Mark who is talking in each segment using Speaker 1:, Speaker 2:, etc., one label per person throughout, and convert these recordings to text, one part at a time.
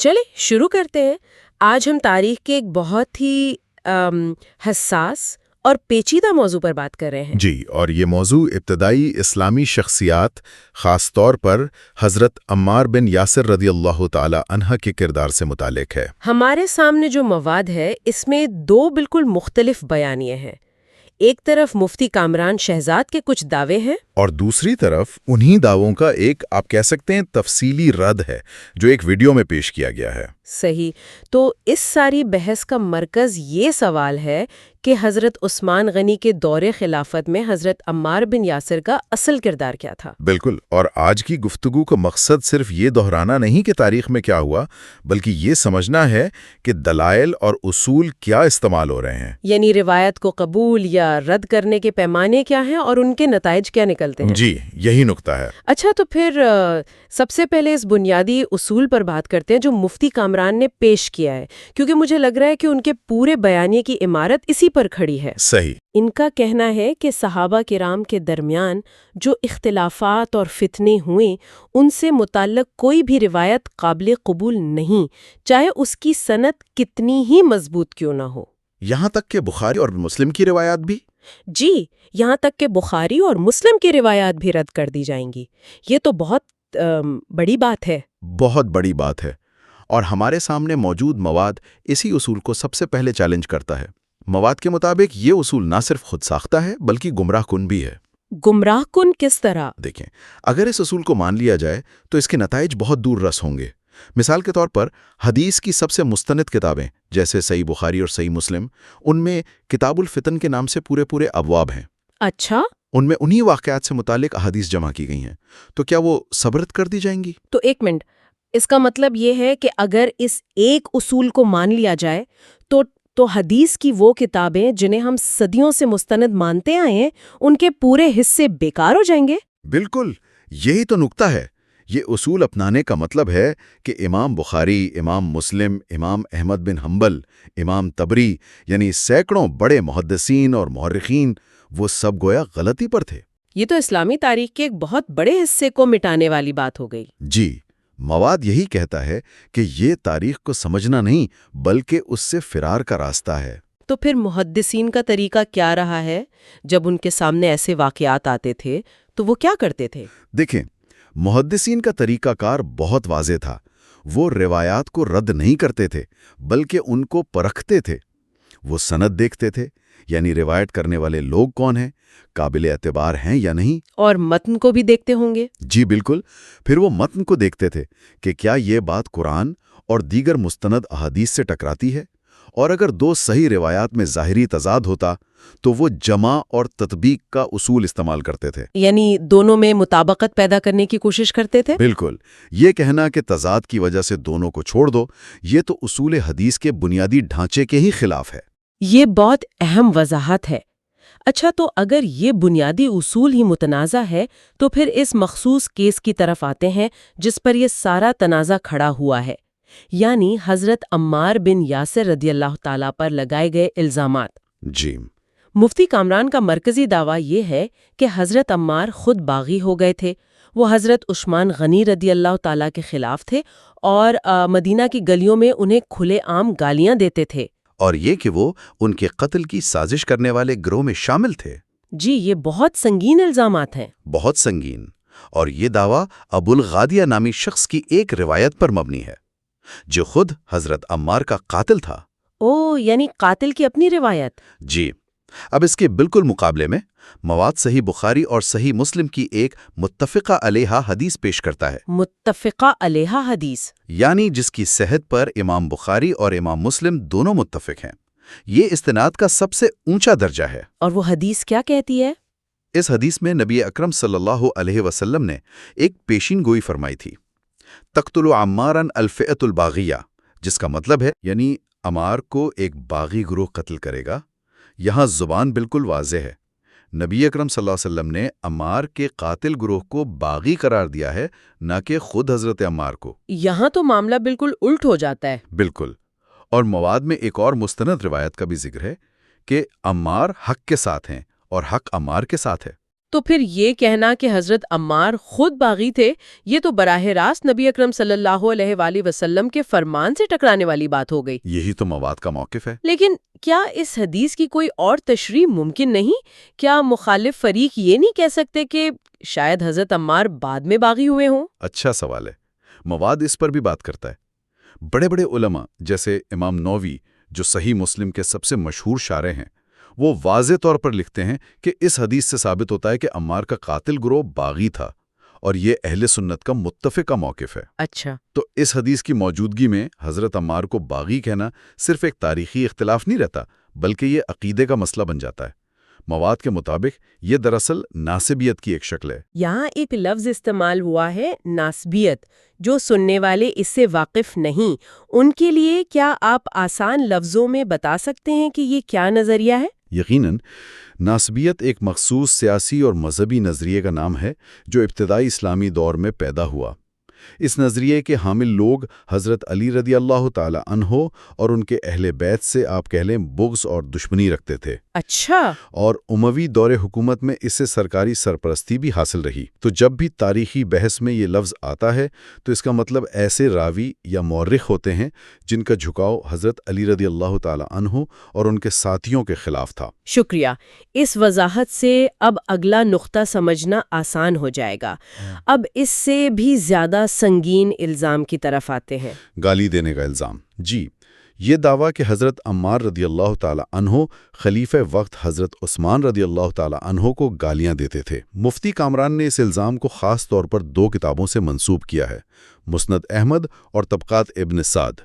Speaker 1: چلے شروع کرتے ہیں۔ آج ہم تاریخ کے ایک بہت ہی حساس اور پیچیدہ موضوع پر بات کر رہے ہیں۔
Speaker 2: جی، اور یہ موضوع ابتدائی اسلامی شخصیات، خاص طور پر حضرت عمار بن یاسر رضی اللہ تعالی عنہ کے کردار سے متعلق ہے۔
Speaker 1: ہمارے سامنے جو مواد ہے اس میں دو بالکل مختلف بیانیے ہیں۔ ایک طرف مفتی کامران شہزاد کے کچھ دعوے ہیں
Speaker 2: اور دوسری طرف انہی دعووں کا ایک آپ کہہ سکتے ہیں تفصیلی رد ہے جو ایک ویڈیو میں پیش کیا گیا ہے۔
Speaker 1: صحیح۔ تو اس ساری بحث کا مرکز یہ سوال ہے کہ حضرت عثمان غنی کے دور خلافت میں حضرت عمار بن یاسر کا اصل کردار کیا تھا؟
Speaker 2: بالکل، اور آج کی گفتگو کا مقصد صرف یہ دہرانا نہیں کہ تاریخ میں کیا ہوا، بلکہ یہ سمجھنا ہے کہ دلائل اور اصول کیا استعمال ہو رہے ہیں۔
Speaker 1: یعنی روایت کو قبول یا رد کرنے کے پیمانے کیا ہیں اور ان کے نتائج کیا نکلتے ہیں؟
Speaker 2: جی، یہی نقطہ ہے۔
Speaker 1: اچھا، تو پھر سب سے پہلے اس بنیادی اصول پر بات کرتے ہیں جو مفتی کامران نے پیش کیا ہے، کیونکہ مجھے لگ رہا ہے کہ ان کے پورے بیانیے کی عمارت اسی پر کھڑی ہے۔
Speaker 2: صحیح۔
Speaker 1: ان کا کہنا ہے کہ صحابہ کرام کے درمیان جو اختلافات اور فتنے ہوئے ان سے متعلق کوئی بھی روایت قابل قبول نہیں، چاہے اس کی سند کتنی ہی مضبوط کیوں نہ ہو۔
Speaker 2: یہاں تک کہ بخاری اور مسلم کی روایات بھی؟
Speaker 1: جی، یہاں تک کہ بخاری اور مسلم کی روایات بھی رد کر دی جائیں گی۔ یہ تو بہت بڑی بات ہے۔
Speaker 2: بہت بڑی بات ہے، اور ہمارے سامنے موجود مواد اسی اصول کو سب سے پہلے چیلنج کرتا ہے۔ مواد کے مطابق یہ اصول نہ صرف خود ساختہ ہے بلکہ گمراہ کن بھی ہے۔
Speaker 1: گمراہ کن کس طرح؟
Speaker 2: دیکھیں، اگر اس اصول کو مان لیا جائے تو اس کے نتائج بہت دور رس ہوں گے۔ مثال کے طور پر حدیث کی سب سے مستند کتابیں جیسے صحیح بخاری اور صحیح مسلم، ان میں کتاب الفتن کے نام سے پورے ابواب ہیں۔
Speaker 1: اچھا،
Speaker 2: ان میں انہی واقعات سے متعلق احادیث جمع کی گئی ہیں، تو کیا وہ سبرت کر دی جائیں گی؟
Speaker 1: تو ایک منٹ، اس کا مطلب یہ ہے کہ اگر اس ایک اصول کو مان لیا جائے تو حدیث کی وہ کتابیں جنہیں ہم صدیوں سے مستند مانتے آئے ہیں ان کے پورے حصے بیکار ہو جائیں گے؟
Speaker 2: بالکل، یہی تو نکتہ ہے۔ یہ اصول اپنانے کا مطلب ہے کہ امام بخاری، امام مسلم، امام احمد بن حنبل، امام طبری، یعنی سینکڑوں بڑے محدثین اور مورخین، وہ سب گویا غلطی پر تھے۔
Speaker 1: یہ تو اسلامی تاریخ کے ایک بہت بڑے حصے کو مٹانے والی بات ہو گئی۔
Speaker 2: جی، مواد یہی کہتا ہے کہ یہ تاریخ کو سمجھنا نہیں بلکہ اس سے فرار کا راستہ ہے۔
Speaker 1: تو پھر محدثین کا طریقہ کیا رہا ہے؟ جب ان کے سامنے ایسے واقعات آتے تھے تو وہ کیا کرتے تھے؟
Speaker 2: دیکھیں، محدثین کا طریقہ کار بہت واضح تھا۔ وہ روایات کو رد نہیں کرتے تھے بلکہ ان کو پرکھتے تھے۔ وہ سند دیکھتے تھے، یعنی روایت کرنے والے لوگ کون ہیں، قابل اعتبار ہیں یا نہیں،
Speaker 1: اور متن کو بھی دیکھتے ہوں گے۔
Speaker 2: جی بالکل، پھر وہ متن کو دیکھتے تھے کہ کیا یہ بات قرآن اور دیگر مستند احادیث سے ٹکراتی ہے، اور اگر دو صحیح روایات میں ظاہری تضاد ہوتا تو وہ جمع اور تطبیق کا اصول استعمال کرتے تھے،
Speaker 1: یعنی دونوں میں مطابقت پیدا کرنے کی کوشش کرتے تھے۔
Speaker 2: بالکل، یہ کہنا کہ تضاد کی وجہ سے دونوں کو چھوڑ دو، یہ تو اصول حدیث کے بنیادی ڈھانچے کے ہی خلاف ہے۔
Speaker 1: یہ بہت اہم وضاحت ہے۔ اچھا، تو اگر یہ بنیادی اصول ہی متنازع ہے تو پھر اس مخصوص کیس کی طرف آتے ہیں جس پر یہ سارا تنازع کھڑا ہوا ہے، یعنی حضرت عمار بن یاسر رضی اللہ تعالیٰ پر لگائے گئے الزامات۔
Speaker 2: جی،
Speaker 1: مفتی کامران کا مرکزی دعویٰ یہ ہے کہ حضرت عمار خود باغی ہو گئے تھے۔ وہ حضرت عثمان غنی رضی اللہ تعالیٰ کے خلاف تھے اور مدینہ کی گلیوں میں انہیں کھلے عام گالیاں دیتے تھے،
Speaker 2: اور یہ کہ وہ ان کے قتل کی سازش کرنے والے گروہ میں شامل تھے۔
Speaker 1: جی، یہ بہت سنگین الزامات ہیں۔
Speaker 2: بہت سنگین، اور یہ دعویٰ ابو الغادیہ نامی شخص کی ایک روایت پر مبنی ہے جو خود حضرت عمار کا قاتل تھا۔
Speaker 1: یعنی قاتل کی اپنی روایت۔
Speaker 2: جی، اب اس کے بالکل مقابلے میں مواد صحیح بخاری اور صحیح مسلم کی ایک متفقہ علیہ حدیث پیش کرتا ہے۔
Speaker 1: متفقہ علیہ حدیث،
Speaker 2: یعنی جس کی صحت پر امام بخاری اور امام مسلم دونوں متفق ہیں۔ یہ استناد کا سب سے اونچا درجہ ہے۔
Speaker 1: اور وہ حدیث کیا کہتی ہے؟
Speaker 2: اس حدیث میں نبی اکرم صلی اللہ علیہ وسلم نے ایک پیشین گوئی فرمائی تھی، تقتل عمارا الفئۃ الباغیہ، جس کا مطلب ہے یعنی عمار کو ایک باغی گروہ قتل کرے گا۔ یہاں زبان بالکل واضح ہے، نبی اکرم صلی اللہ علیہ وسلم نے عمار کے قاتل گروہ کو باغی قرار دیا ہے، نہ کہ خود حضرت عمار کو۔
Speaker 1: یہاں تو معاملہ بالکل الٹ ہو جاتا ہے۔
Speaker 2: بالکل، اور مواد میں ایک اور مستند روایت کا بھی ذکر ہے کہ عمار حق کے ساتھ ہیں اور حق عمار کے ساتھ ہے۔
Speaker 1: تو پھر یہ کہنا کہ حضرت عمار خود باغی تھے، یہ تو براہ راست نبی اکرم صلی اللہ علیہ وآلہ وسلم کے فرمان سے ٹکرانے والی بات ہو گئی۔
Speaker 2: یہی تو مواد کا موقف ہے۔
Speaker 1: لیکن کیا اس حدیث کی کوئی اور تشریح ممکن نہیں؟ کیا مخالف فریق یہ نہیں کہہ سکتے کہ شاید حضرت عمار بعد میں باغی ہوئے ہوں؟
Speaker 2: اچھا سوال ہے۔ مواد اس پر بھی بات کرتا ہے۔ بڑے بڑے علماء جیسے امام نووی، جو صحیح مسلم کے سب سے مشہور شارح ہیں، وہ واضح طور پر لکھتے ہیں کہ اس حدیث سے ثابت ہوتا ہے کہ عمار کا قاتل گروہ باغی تھا، اور یہ اہل سنت کا متفقہ موقف ہے۔
Speaker 1: اچھا،
Speaker 2: تو اس حدیث کی موجودگی میں حضرت عمار کو باغی کہنا صرف ایک تاریخی اختلاف نہیں رہتا، بلکہ یہ عقیدے کا مسئلہ بن جاتا ہے۔ مواد کے مطابق یہ دراصل ناسبیت کی ایک شکل ہے۔
Speaker 1: یہاں ایک لفظ استعمال ہوا ہے، ناسبیت۔ جو سننے والے اس سے واقف نہیں، ان کے لیے کیا آپ آسان لفظوں میں بتا سکتے ہیں کہ یہ کیا نظریہ ہے؟
Speaker 2: یقیناً، ناسبیت ایک مخصوص سیاسی اور مذہبی نظریے کا نام ہے جو ابتدائی اسلامی دور میں پیدا ہوا۔ اس نظریے کے حامل لوگ حضرت علی رضی اللہ تعالی عنہ اور ان کے اہل بیت سے آپ کہہ لیں بغض اور دشمنی رکھتے تھے۔
Speaker 1: اچھا،
Speaker 2: اور اموی دور حکومت میں اس سے سرکاری سرپرستی بھی حاصل رہی۔ تو جب بھی تاریخی بحث میں یہ لفظ آتا ہے تو اس کا مطلب ایسے راوی یا مورخ ہوتے ہیں جن کا جھکاؤ حضرت علی رضی اللہ تعالی عنہ اور ان کے ساتھیوں کے خلاف تھا۔
Speaker 1: شکریہ۔ اس وضاحت سے اب اگلا نقطہ سمجھنا آسان ہو جائے گا۔ اب اس سے بھی زیادہ سنگین الزام کی طرف آتے ہیں۔
Speaker 2: گالی دینے کا الزام۔ جی، یہ دعویٰ کہ حضرت عمار رضی اللہ تعالی عنہ خلیفہ وقت حضرت عثمان رضی اللہ تعالی عنہ کو گالیاں دیتے تھے۔ مفتی کامران نے اس الزام کو خاص طور پر 2 کتابوں سے منسوب کیا ہے، مسند احمد اور طبقات ابن سعد۔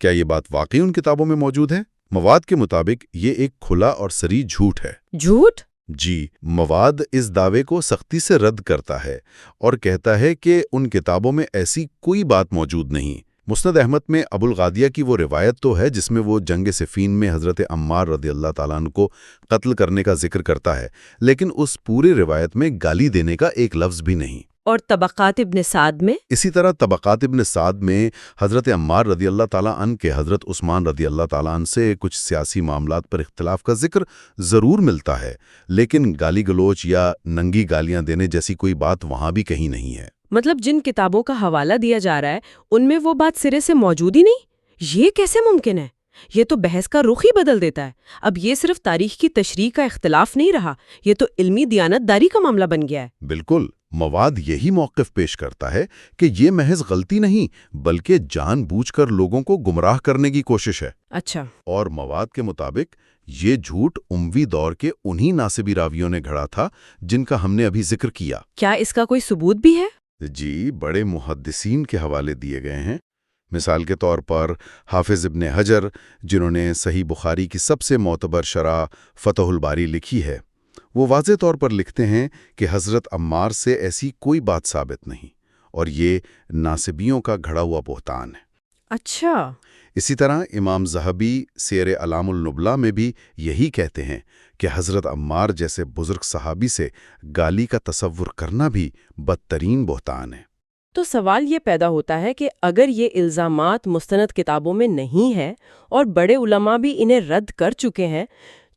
Speaker 2: کیا یہ بات واقعی ان کتابوں میں موجود ہے؟ مواد کے مطابق یہ ایک کھلا اور صریح جھوٹ ہے۔
Speaker 1: جھوٹ؟
Speaker 2: جی، مواد اس دعوے کو سختی سے رد کرتا ہے اور کہتا ہے کہ ان کتابوں میں ایسی کوئی بات موجود نہیں۔ مسند احمد میں ابو الغادیہ کی وہ روایت تو ہے جس میں وہ جنگ صفین میں حضرت عمار رضی اللہ تعالیٰ عنہ کو قتل کرنے کا ذکر کرتا ہے، لیکن اس پورے روایت میں گالی دینے کا ایک لفظ بھی نہیں۔
Speaker 1: اور طبقات ابن سعد میں؟
Speaker 2: اسی طرح طبقات ابن سعد میں حضرت عمار رضی اللہ تعالیٰ عنہ کے حضرت عثمان رضی اللہ تعالیٰ عنہ سے کچھ سیاسی معاملات پر اختلاف کا ذکر ضرور ملتا ہے، لیکن گالی گلوچ یا ننگی گالیاں دینے جیسی کوئی بات وہاں بھی کہیں نہیں ہے۔
Speaker 1: مطلب جن کتابوں کا حوالہ دیا جا رہا ہے ان میں وہ بات سرے سے موجود ہی نہیں؟ یہ کیسے ممکن ہے؟ یہ تو بحث کا رخ ہی بدل دیتا ہے۔ اب یہ صرف تاریخ کی تشریح کا اختلاف نہیں رہا، یہ تو علمی دیانت داری کا معاملہ بن گیا ہے۔
Speaker 2: بالکل، مواد یہی موقف پیش کرتا ہے کہ یہ محض غلطی نہیں بلکہ جان بوجھ کر لوگوں کو گمراہ کرنے کی کوشش ہے۔
Speaker 1: اچھا،
Speaker 2: اور مواد کے مطابق یہ جھوٹ اموی دور کے انہی ناسبی راویوں نے گھڑا تھا جن کا ہم نے ابھی ذکر کیا۔
Speaker 1: کیا اس کا کوئی ثبوت بھی ہے؟
Speaker 2: جی، بڑے محدثین کے حوالے دیے گئے ہیں۔ مثال کے طور پر حافظ ابن حجر، جنہوں نے صحیح بخاری کی سب سے معتبر شرح فتح الباری لکھی ہے، وہ واضح طور پر لکھتے ہیں کہ حضرت عمار سے ایسی کوئی بات ثابت نہیں، اور یہ ناسبیوں کا گھڑا ہوا بہتان ہے۔
Speaker 1: اچھا،
Speaker 2: اسی طرح امام ذہبی سیر اعلام النبلاء میں بھی یہی کہتے ہیں کہ حضرت عمار جیسے بزرگ صحابی سے گالی کا تصور کرنا بھی بدترین بہتان ہے۔
Speaker 1: تو سوال یہ پیدا ہوتا ہے کہ اگر یہ الزامات مستند کتابوں میں نہیں ہیں اور بڑے علماء بھی انہیں رد کر چکے ہیں،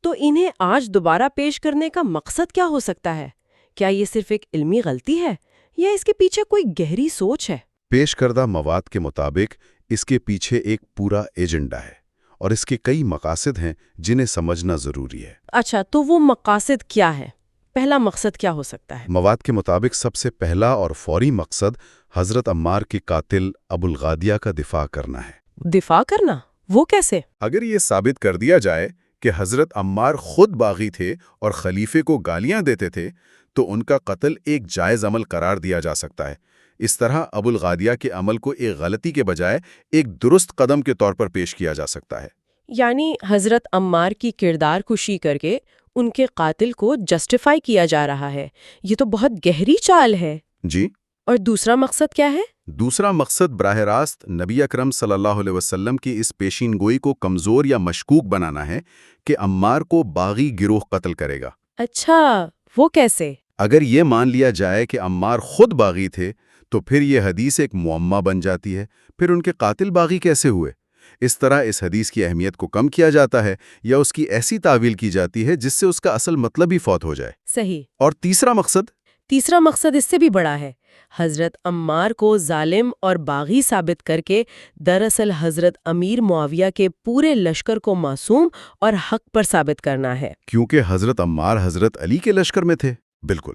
Speaker 1: تو انہیں آج دوبارہ پیش کرنے کا مقصد کیا ہو سکتا ہے؟ کیا یہ صرف ایک علمی غلطی ہے یا اس کے پیچھے کوئی گہری سوچ ہے؟
Speaker 2: پیش کردہ مواد کے مطابق اس کے پیچھے ایک پورا ایجنڈا ہے، اور اس کے کئی مقاصد ہیں جنہیں سمجھنا ضروری ہے۔
Speaker 1: اچھا، تو وہ مقاصد کیا ہے؟ پہلا مقصد کیا ہو سکتا ہے؟
Speaker 2: مواد کے مطابق سب سے پہلا اور فوری مقصد حضرت عمار کے قاتل ابو الغادیہ کا دفاع کرنا ہے۔
Speaker 1: دفاع کرنا؟ وہ کیسے؟
Speaker 2: اگر یہ ثابت کر دیا جائے کہ حضرت عمار خود باغی تھے اور خلیفے کو گالیاں دیتے تھے، تو ان کا قتل ایک جائز عمل قرار دیا جا سکتا ہے۔ اس طرح ابو الغادیہ کے عمل کو ایک غلطی کے بجائے ایک درست قدم کے طور پر پیش کیا جا سکتا ہے۔
Speaker 1: یعنی حضرت عمار کی کردار کشی کر کے ان کے قاتل کو جسٹیفائی کیا جا رہا ہے۔ یہ تو بہت گہری چال ہے۔
Speaker 2: جی۔
Speaker 1: اور دوسرا مقصد کیا ہے؟
Speaker 2: دوسرا مقصد براہ راست نبی اکرم صلی اللہ علیہ وسلم کی اس پیشین گوئی کو کمزور یا مشکوک بنانا ہے کہ عمار کو باغی گروہ قتل کرے گا۔
Speaker 1: اچھا، وہ کیسے؟
Speaker 2: اگر یہ مان لیا جائے کہ عمار خود باغی تھے تو پھر یہ حدیث ایک معمہ بن جاتی ہے۔ پھر ان کے قاتل باغی کیسے ہوئے؟ اس طرح اس حدیث کی اہمیت کو کم کیا جاتا ہے یا اس کی ایسی تعویل کی جاتی ہے جس سے اس کا اصل مطلب ہی فوت ہو جائے۔
Speaker 1: صحیح۔
Speaker 2: اور تیسرا مقصد
Speaker 1: اس سے بھی بڑا ہے، حضرت عمار کو ظالم اور باغی ثابت کر کے دراصل حضرت امیر معاویہ کے پورے لشکر کو معصوم اور حق پر ثابت کرنا ہے۔
Speaker 2: کیونکہ حضرت عمار حضرت علی کے لشکر میں تھے۔ بالکل،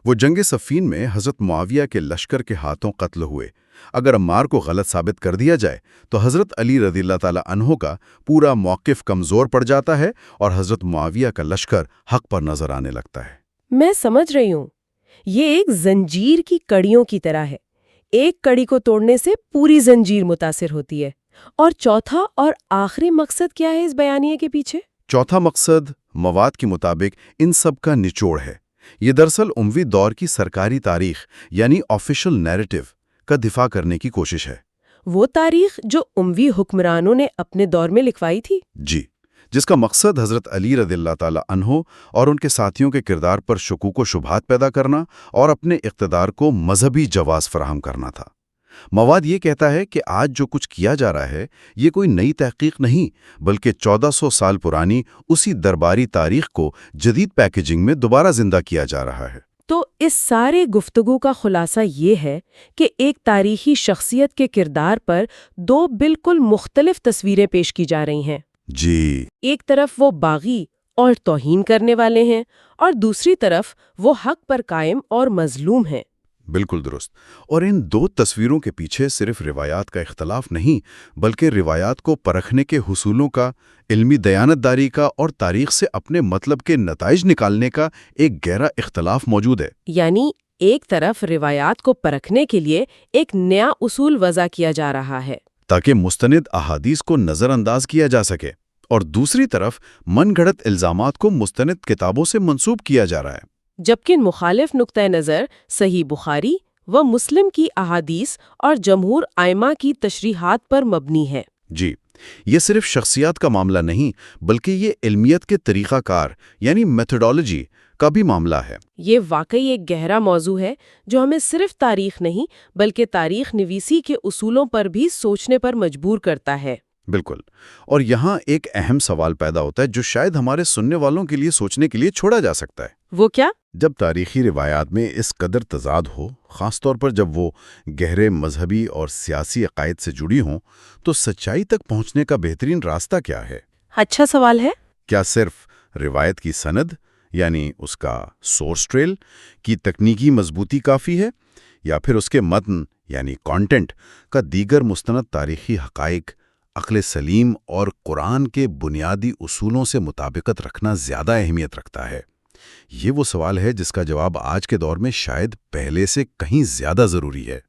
Speaker 2: وہ جنگ صفین میں حضرت معاویہ کے لشکر کے ہاتھوں قتل ہوئے۔ اگر عمار کو غلط ثابت کر دیا جائے تو حضرت علی رضی اللہ تعالیٰ عنہ کا پورا موقف کمزور پڑ جاتا ہے اور حضرت معاویہ کا لشکر حق پر نظر آنے لگتا ہے۔
Speaker 1: میں سمجھ رہی ہوں، یہ ایک زنجیر کی کڑیوں کی طرح ہے، ایک کڑی کو توڑنے سے پوری زنجیر متاثر ہوتی ہے۔ اور چوتھا اور آخری مقصد کیا ہے اس بیانیے کے پیچھے؟
Speaker 2: چوتھا مقصد مواد کے مطابق ان سب کا نچوڑ ہے۔ یہ دراصل اموی دور کی سرکاری تاریخ یعنی آفیشل نیریٹو کا دفاع کرنے کی کوشش ہے۔
Speaker 1: وہ تاریخ جو اموی حکمرانوں نے اپنے دور میں لکھوائی تھی؟
Speaker 2: جی، جس کا مقصد حضرت علی رضی اللہ تعالیٰ عنہ اور ان کے ساتھیوں کے کردار پر شکوک و شبہات پیدا کرنا اور اپنے اقتدار کو مذہبی جواز فراہم کرنا تھا۔ مواد یہ کہتا ہے کہ آج جو کچھ کیا جا رہا ہے یہ کوئی نئی تحقیق نہیں، بلکہ 1400 سال پرانی اسی درباری تاریخ کو جدید پیکیجنگ میں دوبارہ زندہ کیا جا رہا ہے۔
Speaker 1: تو اس سارے گفتگو کا خلاصہ یہ ہے کہ ایک تاریخی شخصیت کے کردار پر دو بالکل مختلف تصویریں پیش کی جا رہی ہیں۔
Speaker 2: جی،
Speaker 1: ایک طرف وہ باغی اور توہین کرنے والے ہیں اور دوسری طرف وہ حق پر قائم اور مظلوم ہیں۔
Speaker 2: بالکل درست۔ اور ان دو تصویروں کے پیچھے صرف روایات کا اختلاف نہیں، بلکہ روایات کو پرکھنے کے حصولوں کا، علمی دیانتداری کا اور تاریخ سے اپنے مطلب کے نتائج نکالنے کا ایک گہرا اختلاف موجود ہے۔
Speaker 1: یعنی ایک طرف روایات کو پرکھنے کے لیے ایک نیا اصول وضع کیا جا رہا ہے
Speaker 2: تاکہ مستند احادیث کو نظر انداز کیا جا سکے، اور دوسری طرف من گھڑت الزامات کو مستند کتابوں سے منسوب کیا جا رہا ہے۔
Speaker 1: جبکہ مخالف نقطہ نظر صحیح بخاری و مسلم کی احادیث اور جمہور ائمہ کی تشریحات پر مبنی ہے۔
Speaker 2: جی، یہ صرف شخصیات کا معاملہ نہیں، بلکہ یہ علمیت کے طریقہ کار یعنی میتھڈالوجی کا بھی معاملہ ہے۔
Speaker 1: یہ واقعی ایک گہرا موضوع ہے جو ہمیں صرف تاریخ نہیں بلکہ تاریخ نویسی کے اصولوں پر بھی سوچنے پر مجبور کرتا ہے۔
Speaker 2: بالکل، اور یہاں ایک اہم سوال پیدا ہوتا ہے جو شاید ہمارے سننے والوں کے لیے سوچنے کے لیے چھوڑا جا سکتا ہے۔
Speaker 1: وہ کیا؟
Speaker 2: جب تاریخی روایات میں اس قدر تضاد ہو، خاص طور پر جب وہ گہرے مذہبی اور سیاسی عقائد سے جڑی ہوں، تو سچائی تک پہنچنے کا بہترین راستہ کیا ہے؟
Speaker 1: اچھا سوال ہے۔
Speaker 2: کیا صرف روایت کی سند یعنی اس کا سورس ٹریل کی تکنیکی مضبوطی کافی ہے، یا پھر اس کے متن یعنی کانٹینٹ کا دیگر مستند تاریخی حقائق، عقل سلیم اور قرآن کے بنیادی اصولوں سے مطابقت رکھنا زیادہ اہمیت رکھتا ہے؟ یہ وہ سوال ہے جس کا جواب آج کے دور میں شاید پہلے سے کہیں زیادہ ضروری ہے۔